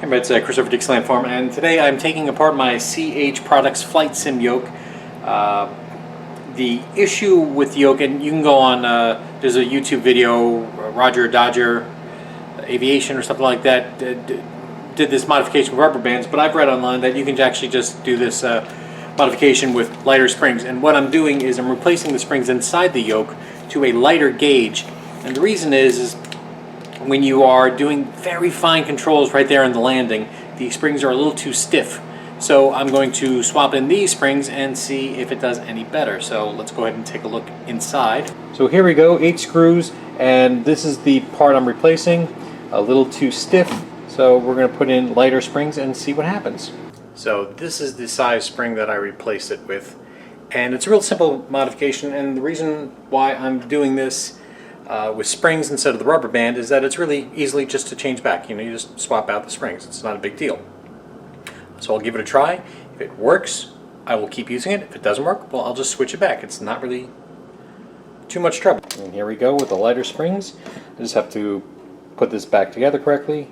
Hey, it's Chris over at Dixieland Farm, and today I'm taking apart my CH Products Flight Sim yoke. The issue with yoke, and you can go on, there's a YouTube video, Roger Dodger Aviation or something like that, did this modification with rubber bands, but I've read online that you can actually just do this modification with lighter springs. And what I'm doing is I'm replacing the springs inside the yoke to a lighter gauge. And the reason is when you are doing very fine controls right there in the landing, the springs are a little too stiff. So I'm going to swap in these springs and see if it does any better. So let's go ahead and take a look inside. So here we go, 8 screws, and this is the part I'm replacing. A little too stiff, so we're going to put in lighter springs and see what happens. So this is the size spring that I replaced it with, and it's a real simple modification, and the reason why I'm doing this with springs instead of the rubber band is that it's really easily just to change back. You know, you just swap out the springs. It's not a big deal. So I'll give it a try. If it works, I will keep using it. If it doesn't work, well, I'll just switch it back. It's not really too much trouble. And here we go with the lighter springs. I just have to put this back together correctly.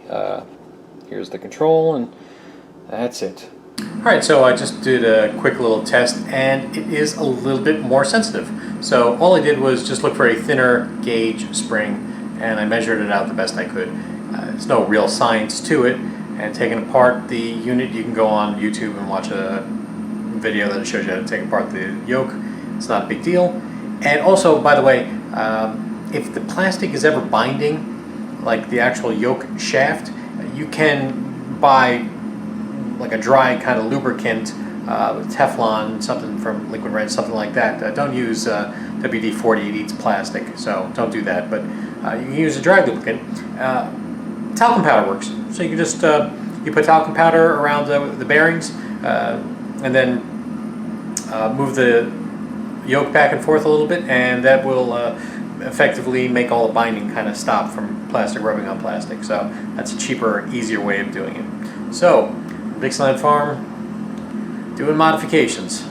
Here's the control, and that's it. Alright, so I just did a quick little test, and it is a little bit more sensitive. So all I did was just look for a thinner gauge spring, and I measured it out the best I could. There's no real science to it, and taking apart the unit, you can go on YouTube and watch a video that shows you how to take apart the yoke. It's not a big deal. And also, by the way, if the plastic is ever binding, like the actual yoke shaft, you can buy like a dry kind of lubricant with Teflon, something from Liquid Red, something like that. Don't use WD-40, it eats plastic, so don't do that. But you can use a dry lubricant. Talcum powder works. So you can just you put talcum powder around the bearings, and then move the yoke back and forth a little bit, and that will effectively make all the binding kind of stop from plastic rubbing on plastic. So that's a cheaper, easier way of doing it. So Dixieland Farm, doing modifications.